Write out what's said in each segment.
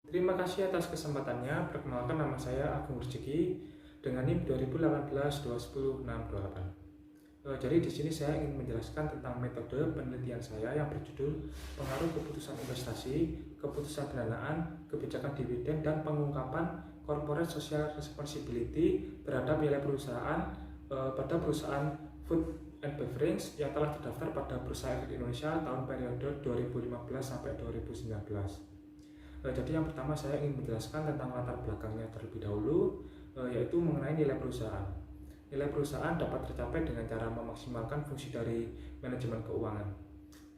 Terima kasih atas kesempatannya. Perkenalkan, nama saya Agung Rezeki dengan NIM 2018-210-628. Jadi di sini saya ingin menjelaskan tentang metode penelitian saya yang berjudul pengaruh keputusan investasi, keputusan pendanaan, kebijakan dividen, dan pengungkapan corporate social responsibility terhadap nilai perusahaan pada perusahaan food and beverage yang telah terdaftar pada Bursa Efek Indonesia tahun periode 2015 sampai 2019. Jadi yang pertama saya ingin menjelaskan tentang latar belakangnya terlebih dahulu, yaitu mengenai nilai perusahaan. Nilai perusahaan dapat tercapai dengan cara memaksimalkan fungsi dari manajemen keuangan.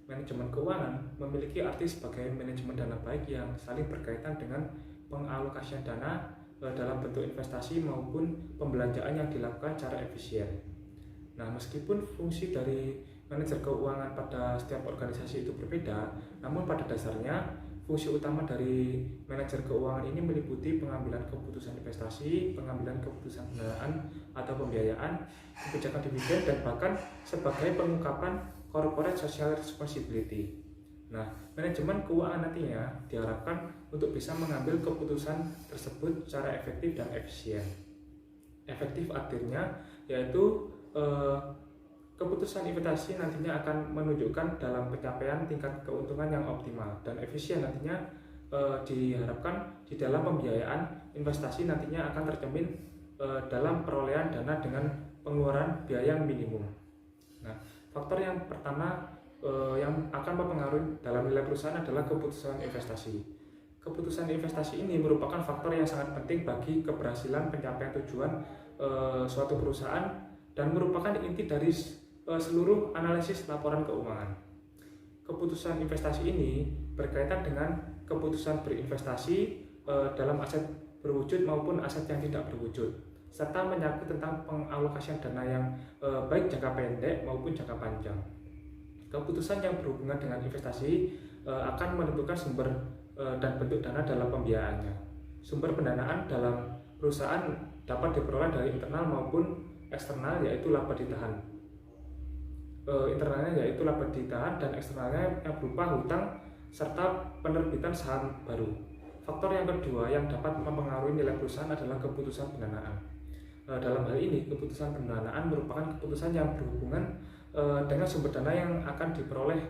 Manajemen keuangan memiliki arti sebagai manajemen dana baik yang saling berkaitan dengan pengalokasian dana dalam bentuk investasi maupun pembelanjaan yang dilakukan secara efisien. Nah, meskipun fungsi dari manajer keuangan pada setiap organisasi itu berbeda, namun pada dasarnya fungsi utama dari manajer keuangan ini meliputi pengambilan keputusan investasi, pengambilan keputusan pendanaan atau pembiayaan, kebijakan dividen, dan bahkan sebagai pengungkapan corporate social responsibility. Nah, manajemen keuangan nantinya diharapkan untuk bisa mengambil keputusan tersebut secara efektif dan efisien. Efektif artinya yaitu keputusan investasi nantinya akan menunjukkan dalam pencapaian tingkat keuntungan yang optimal, dan efisien nantinya diharapkan di dalam pembiayaan investasi nantinya akan tercermin dalam perolehan dana dengan pengeluaran biaya yang minimum. Nah, faktor yang pertama yang akan mempengaruhi dalam nilai perusahaan adalah keputusan investasi. Keputusan investasi ini merupakan faktor yang sangat penting bagi keberhasilan pencapaian tujuan suatu perusahaan dan merupakan inti dari seluruh analisis laporan keuangan. Keputusan investasi ini berkaitan dengan keputusan berinvestasi dalam aset berwujud maupun aset yang tidak berwujud, serta menyangkut tentang pengalokasian dana yang baik jangka pendek maupun jangka panjang. Keputusan yang berhubungan dengan investasi akan menentukan sumber dan bentuk dana dalam pembiayaannya. Sumber pendanaan dalam perusahaan dapat diperoleh dari internal maupun eksternal, yaitu laba ditahan. Internalnya yaitu laba ditahan dan eksternalnya yang berupa hutang serta penerbitan saham baru. Faktor yang kedua yang dapat mempengaruhi nilai perusahaan adalah keputusan pendanaan. Dalam hal ini, keputusan pendanaan merupakan keputusan yang berhubungan dengan sumber dana yang akan diperoleh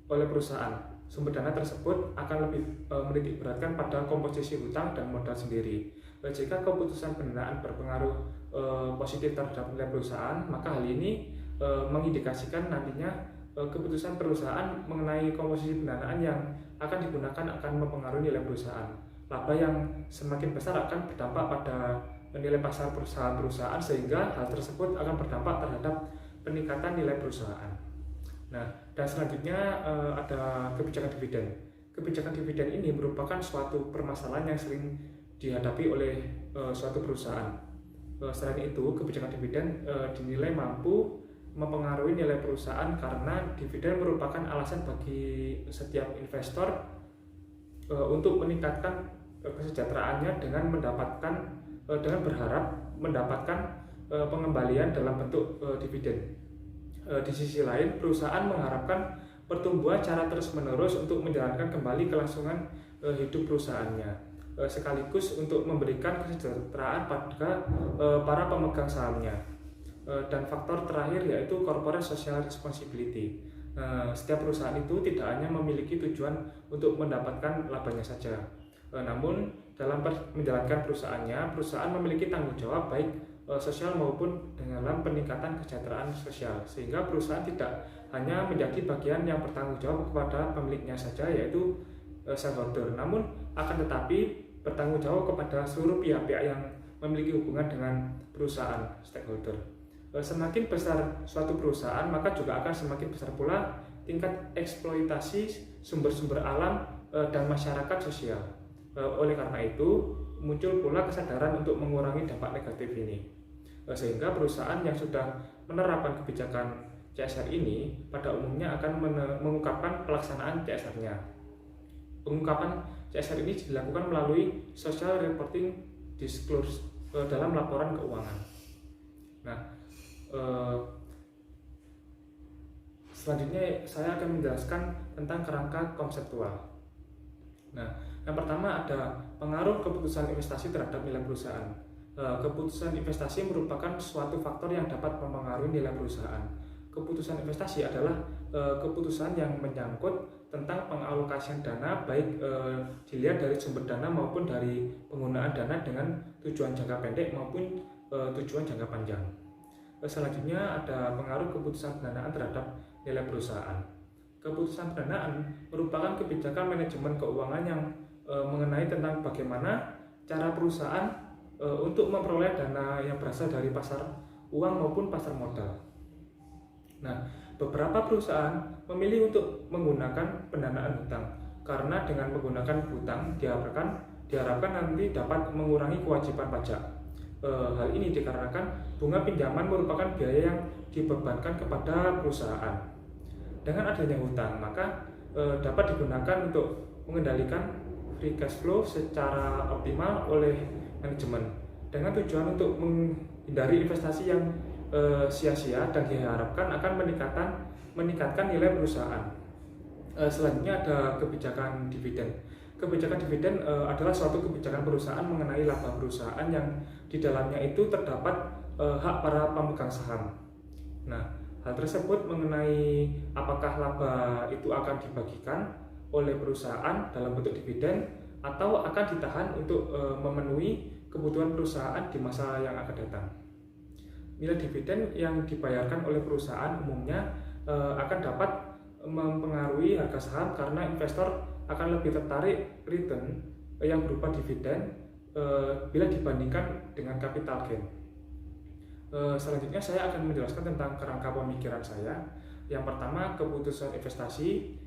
oleh perusahaan. Sumber dana tersebut akan lebih menitik beratkan pada komposisi hutang dan modal sendiri. Jika keputusan pendanaan berpengaruh positif terhadap nilai perusahaan, maka hal ini mengindikasikan nantinya keputusan perusahaan mengenai komposisi pendanaan yang akan digunakan akan mempengaruhi nilai perusahaan. Laba yang semakin besar akan berdampak pada nilai pasar perusahaan sehingga hal tersebut akan berdampak terhadap peningkatan nilai perusahaan. Nah, dan selanjutnya ada kebijakan dividen. Kebijakan dividen ini merupakan suatu permasalahan yang sering dihadapi oleh suatu perusahaan. Selain itu, kebijakan dividen dinilai mampu mempengaruhi nilai perusahaan karena dividen merupakan alasan bagi setiap investor untuk meningkatkan kesejahteraannya dengan berharap mendapatkan pengembalian dalam bentuk dividen. Di sisi lain, perusahaan mengharapkan pertumbuhan secara terus-menerus untuk menjalankan kembali kelangsungan hidup perusahaannya, sekaligus untuk memberikan kesejahteraan pada para pemegang sahamnya. Dan faktor terakhir yaitu corporate social responsibility. Setiap perusahaan itu tidak hanya memiliki tujuan untuk mendapatkan labanya saja, namun dalam menjalankan perusahaannya, perusahaan memiliki tanggung jawab baik sosial maupun dalam peningkatan kesejahteraan sosial, sehingga perusahaan tidak hanya menjadi bagian yang bertanggung jawab kepada pemiliknya saja, yaitu shareholder, namun akan tetapi bertanggung jawab kepada seluruh pihak-pihak yang memiliki hubungan dengan perusahaan, stakeholder. Semakin besar suatu perusahaan, maka juga akan semakin besar pula tingkat eksploitasi sumber-sumber alam dan masyarakat sosial. Oleh karena itu, muncul pula kesadaran untuk mengurangi dampak negatif ini, sehingga perusahaan yang sudah menerapkan kebijakan CSR ini pada umumnya akan mengungkapkan pelaksanaan CSR-nya. Pengungkapan CSR ini dilakukan melalui social reporting disclosure dalam laporan keuangan. Nah, selanjutnya saya akan menjelaskan tentang kerangka konseptual. Nah, yang pertama ada pengaruh keputusan investasi terhadap nilai perusahaan. Keputusan investasi merupakan suatu faktor yang dapat mempengaruhi nilai perusahaan. Keputusan investasi adalah keputusan yang menyangkut tentang pengalokasian dana, baik dilihat dari sumber dana maupun dari penggunaan dana dengan tujuan jangka pendek maupun tujuan jangka panjang. Selanjutnya ada pengaruh keputusan pendanaan terhadap nilai perusahaan. Keputusan pendanaan merupakan kebijakan manajemen keuangan yang mengenai tentang bagaimana cara perusahaan untuk memperoleh dana yang berasal dari pasar uang maupun pasar modal. Nah, beberapa perusahaan memilih untuk menggunakan pendanaan hutang karena dengan menggunakan hutang diharapkan nanti dapat mengurangi kewajiban pajak. Hal ini dikarenakan bunga pinjaman merupakan biaya yang dibebankan kepada perusahaan. Dengan adanya hutang, maka dapat digunakan untuk mengendalikan free cash flow secara optimal oleh manajemen dengan tujuan untuk menghindari investasi yang sia-sia dan diharapkan akan meningkatkan nilai perusahaan. Selanjutnya ada kebijakan dividen. Kebijakan dividen adalah suatu kebijakan perusahaan mengenai laba perusahaan yang di dalamnya itu terdapat hak para pemegang saham. Nah, hal tersebut mengenai apakah laba itu akan dibagikan oleh perusahaan dalam bentuk dividen atau akan ditahan untuk memenuhi kebutuhan perusahaan di masa yang akan datang. Nilai dividen yang dibayarkan oleh perusahaan umumnya akan dapat mempengaruhi harga saham karena investor akan lebih tertarik return yang berupa dividen bila dibandingkan dengan capital gain. Selanjutnya saya akan menjelaskan tentang kerangka pemikiran saya. Yang pertama, keputusan investasi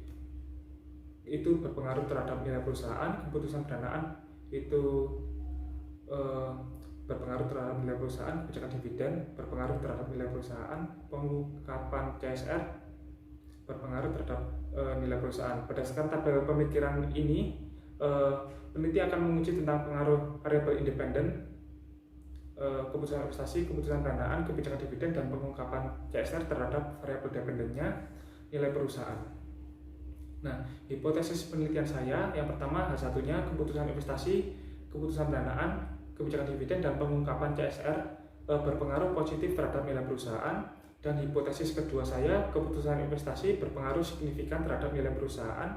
itu berpengaruh terhadap nilai perusahaan, keputusan pendanaan itu berpengaruh terhadap nilai perusahaan, kebijakan dividen berpengaruh terhadap nilai perusahaan, pengungkapan CSR berpengaruh terhadap nilai perusahaan. Berdasarkan tabel pemikiran ini, peneliti akan menguji tentang pengaruh variabel independen, keputusan investasi, keputusan pendanaan, kebijakan dividen, dan pengungkapan CSR terhadap variabel dependennya nilai perusahaan. Nah, hipotesis penelitian saya yang pertama, H1-nya keputusan investasi, keputusan pendanaan, kebijakan dividen, dan pengungkapan CSR berpengaruh positif terhadap nilai perusahaan. Dan hipotesis kedua saya, keputusan investasi berpengaruh signifikan terhadap nilai perusahaan.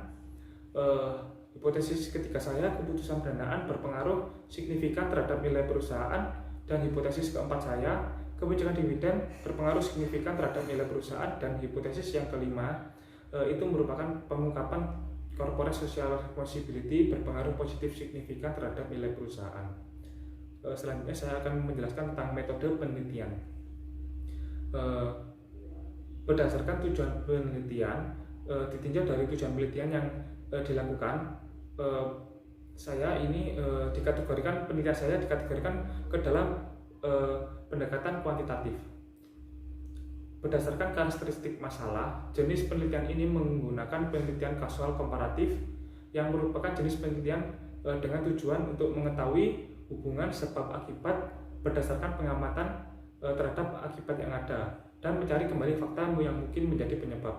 Hipotesis ketiga saya, keputusan pendanaan berpengaruh signifikan terhadap nilai perusahaan. Dan hipotesis keempat saya, kebijakan dividen berpengaruh signifikan terhadap nilai perusahaan. Dan hipotesis yang kelima itu merupakan pengungkapan corporate social responsibility berpengaruh positif signifikan terhadap nilai perusahaan. Selanjutnya saya akan menjelaskan tentang metode penelitian. Berdasarkan tujuan penelitian, ditinjau dari tujuan penelitian yang dilakukan, saya ini penelitian saya dikategorikan ke dalam pendekatan kuantitatif. Berdasarkan karakteristik masalah, jenis penelitian ini menggunakan penelitian kasual komparatif yang merupakan jenis penelitian dengan tujuan untuk mengetahui hubungan sebab akibat berdasarkan pengamatan terhadap akibat yang ada dan mencari kembali fakta yang mungkin menjadi penyebab.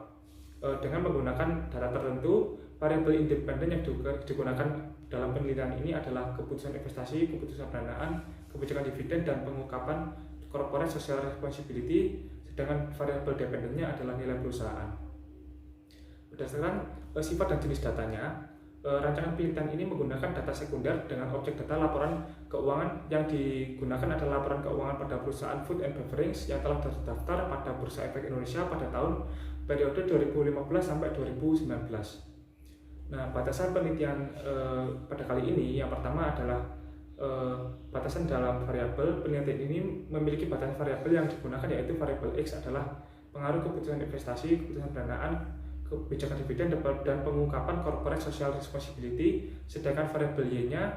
Dengan menggunakan data tertentu, variabel independen yang digunakan dalam penelitian ini adalah keputusan investasi, keputusan pendanaan, kebijakan dividen, dan pengungkapan corporate social responsibility, sedangkan variabel dependennya adalah nilai perusahaan. Berdasarkan sifat dan jenis datanya, rancangan penelitian ini menggunakan data sekunder dengan objek data laporan keuangan. Yang digunakan adalah laporan keuangan pada perusahaan food and beverage yang telah terdaftar pada Bursa Efek Indonesia pada tahun periode 2015 sampai 2019. Nah, batasan penelitian pada kali ini yang pertama adalah batasan dalam variabel. Penelitian ini memiliki batasan variabel yang digunakan, yaitu variabel X adalah pengaruh keputusan investasi, keputusan pendanaan, kebijakan dividen, dan pengungkapan corporate social responsibility, sedangkan variabel Y-nya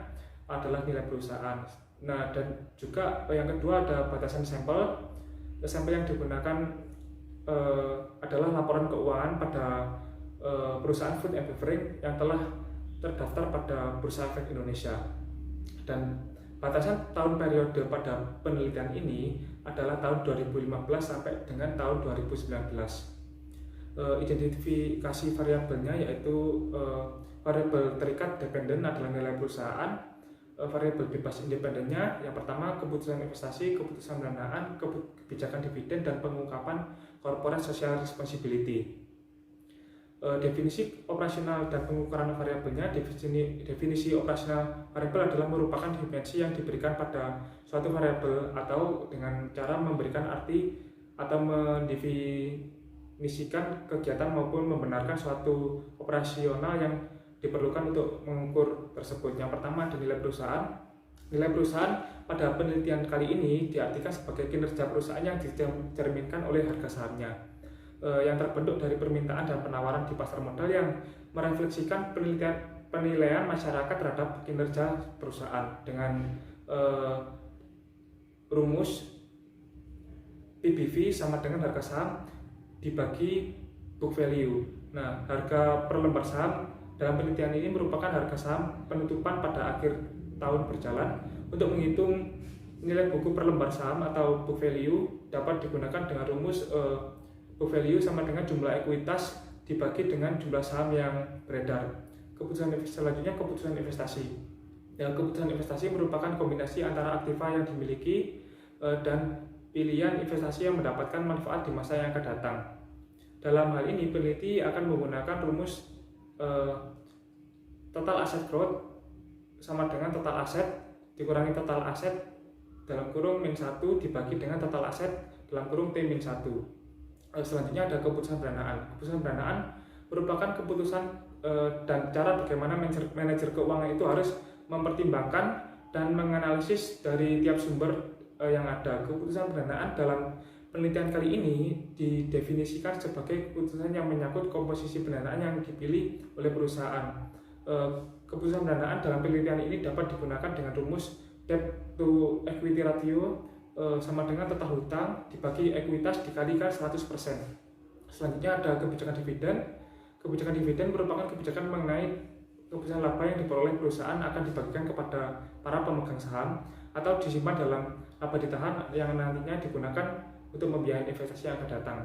adalah nilai perusahaan. Nah, dan juga yang kedua ada batasan sampel. Sampel yang digunakan adalah laporan keuangan pada perusahaan food and beverage yang telah terdaftar pada Bursa Efek Indonesia. Dan batasan tahun periode pada penelitian ini adalah tahun 2015 sampai dengan tahun 2019. Identifikasi variabelnya yaitu Variabel terikat dependen adalah nilai perusahaan. Variabel bebas independennya yang pertama keputusan investasi, keputusan pendanaan, kebijakan dividen, dan pengungkapan corporate social responsibility. Definisi operasional dan pengukuran variabelnya. Definisi operasional variabel adalah merupakan dimensi yang diberikan pada suatu variabel atau dengan cara memberikan arti atau mendefinisikan kegiatan maupun membenarkan suatu operasional yang diperlukan untuk mengukur tersebut. Yang pertama ada nilai perusahaan. Nilai perusahaan pada penelitian kali ini diartikan sebagai kinerja perusahaan yang dicerminkan oleh harga sahamnya, yang terbentuk dari permintaan dan penawaran di pasar modal yang merefleksikan penilaian masyarakat terhadap kinerja perusahaan dengan rumus PBV sama dengan harga saham dibagi book value. Nah, harga per lembar saham dalam penelitian ini merupakan harga saham penutupan pada akhir tahun berjalan. Untuk menghitung nilai buku per lembar saham atau book value dapat digunakan dengan rumus book value sama dengan jumlah ekuitas dibagi dengan jumlah saham yang beredar. Keputusan selanjutnya keputusan investasi. Ya, keputusan investasi merupakan kombinasi antara aktiva yang dimiliki dan pilihan investasi yang mendapatkan manfaat di masa yang akan datang. Dalam hal ini peneliti akan menggunakan rumus total asset growth sama dengan total aset dikurangi total aset dalam kurung min 1 dibagi dengan total aset dalam kurung T min 1. Selanjutnya ada keputusan pendanaan. Keputusan pendanaan merupakan keputusan dan cara bagaimana manajer keuangan itu harus mempertimbangkan dan menganalisis dari tiap sumber yang ada. Keputusan pendanaan dalam penelitian kali ini didefinisikan sebagai keputusan yang menyangkut komposisi pendanaan yang dipilih oleh perusahaan. Keputusan pendanaan dalam penelitian ini dapat digunakan dengan rumus debt to equity ratio sama dengan total hutang dibagi ekuitas dikalikan 100%. Selanjutnya ada kebijakan dividen. Kebijakan dividen merupakan kebijakan mengenai keputusan laba yang diperoleh perusahaan akan dibagikan kepada para pemegang saham atau disimpan dalam laba ditahan yang nantinya digunakan untuk membiayai investasi yang akan datang.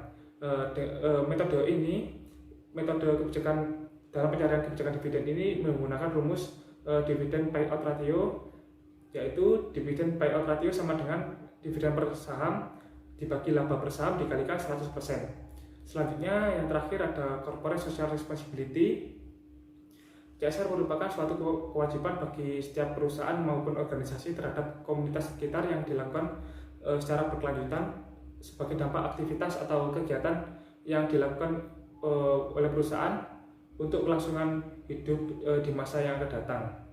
Metode kebijakan dalam pencarian kebijakan dividen ini menggunakan rumus dividen payout ratio, yaitu dividen payout ratio sama dengan dividen per saham dibagi laba per saham dikalikan 100%. Selanjutnya yang terakhir ada corporate social responsibility. CSR merupakan suatu kewajiban bagi setiap perusahaan maupun organisasi terhadap komunitas sekitar yang dilakukan secara berkelanjutan sebagai dampak aktivitas atau kegiatan yang dilakukan oleh perusahaan untuk kelangsungan hidup di masa yang akan datang.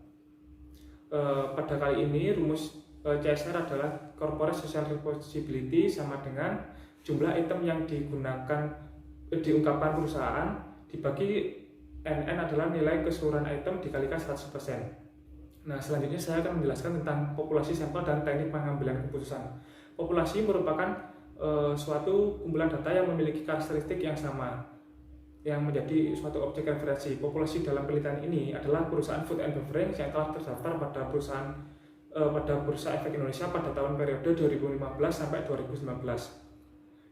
Pada kali ini rumus CSR adalah corporate social responsibility sama dengan jumlah item yang digunakan diungkapkan perusahaan dibagi NN adalah nilai keseluruhan item dikalikan 100%. Nah, selanjutnya saya akan menjelaskan tentang populasi sampel dan teknik pengambilan keputusan. Populasi merupakan suatu kumpulan data yang memiliki karakteristik yang sama yang menjadi suatu objek referensi. Populasi dalam penelitian ini adalah perusahaan food and beverage yang telah terdaftar pada Bursa Efek Indonesia pada tahun periode 2015 sampai 2019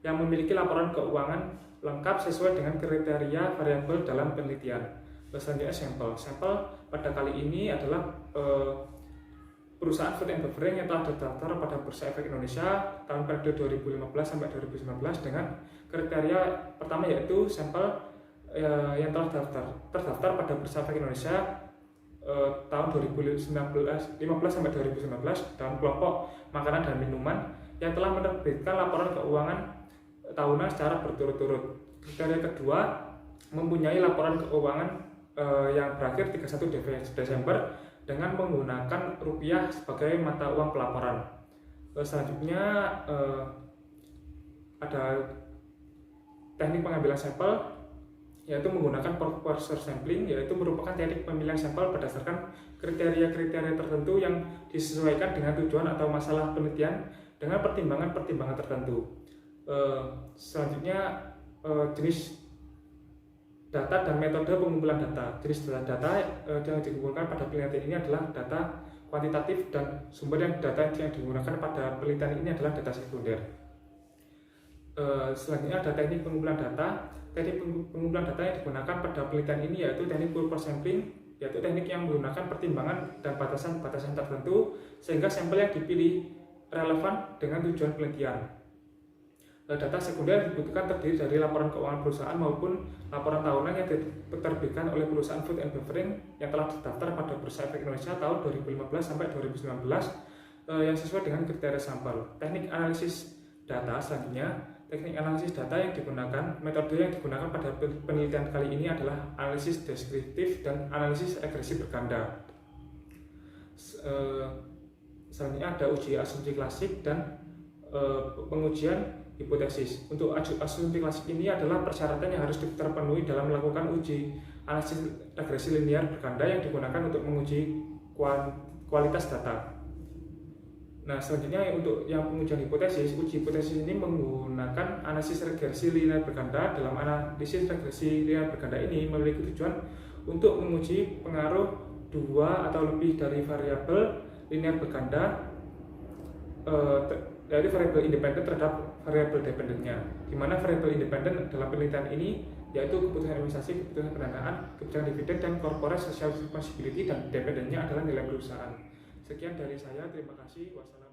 yang memiliki laporan keuangan lengkap sesuai dengan kriteria variabel dalam penelitian. Selanjutnya sampel. Sampel pada kali ini adalah perusahaan food and beverage yang telah terdaftar pada Bursa Efek Indonesia tahun periode 2015 sampai 2019 dengan kriteria pertama yaitu sampel yang telah terdaftar pada Bursa Efek Indonesia tahun 2015 sampai 2019 dalam kelompok makanan dan minuman yang telah menerbitkan laporan keuangan tahunan secara berturut-turut. Kriteria kedua mempunyai laporan keuangan yang berakhir 31 Desember dengan menggunakan rupiah sebagai mata uang pelaporan. Selanjutnya ada teknik pengambilan sampel yaitu menggunakan proportional sampling, yaitu merupakan teknik pemilihan sampel berdasarkan kriteria-kriteria tertentu yang disesuaikan dengan tujuan atau masalah penelitian dengan pertimbangan-pertimbangan tertentu. Selanjutnya jenis data dan metode pengumpulan data. Jenis data yang digunakan pada penelitian ini adalah data kuantitatif dan sumber data yang digunakan pada penelitian ini adalah data sekunder. Selanjutnya ada teknik pengumpulan data. Teknik pengumpulan data yang digunakan pada penelitian ini yaitu teknik purpose sampling yaitu teknik yang menggunakan pertimbangan dan batasan-batasan tertentu sehingga sampel yang dipilih relevan dengan tujuan penelitian. Data sekunder yang dibutuhkan terdiri dari laporan keuangan perusahaan maupun laporan tahunan yang diterbitkan oleh perusahaan Food and Beverage yang telah terdaftar pada Bursa Efek Indonesia tahun 2015 sampai 2019 yang sesuai dengan kriteria sampel. Teknik analisis data selanjutnya, teknik analisis data yang digunakan, metode yang digunakan pada penelitian kali ini adalah analisis deskriptif dan analisis regresi berganda. Selanjutnya ada uji asumsi klasik dan pengujian hipotesis. Untuk asumsi klasik ini adalah persyaratan yang harus terpenuhi dalam melakukan uji analisis regresi linear berganda yang digunakan untuk menguji kualitas data. Nah, selanjutnya untuk yang pengujian hipotesis, uji hipotesis ini menggunakan analisis regresi linear berganda. Dalam analisis regresi linear berganda ini memiliki tujuan untuk menguji pengaruh dua atau lebih dari variabel linear berganda dari variabel independen terhadap variabel dependennya, di mana variabel independen dalam penelitian ini yaitu keputusan investasi, keputusan pendanaan, kebijakan dividen, dan corporate social responsibility, dan dependennya adalah nilai perusahaan. Sekian dari saya, terima kasih. Wassalamualaikum.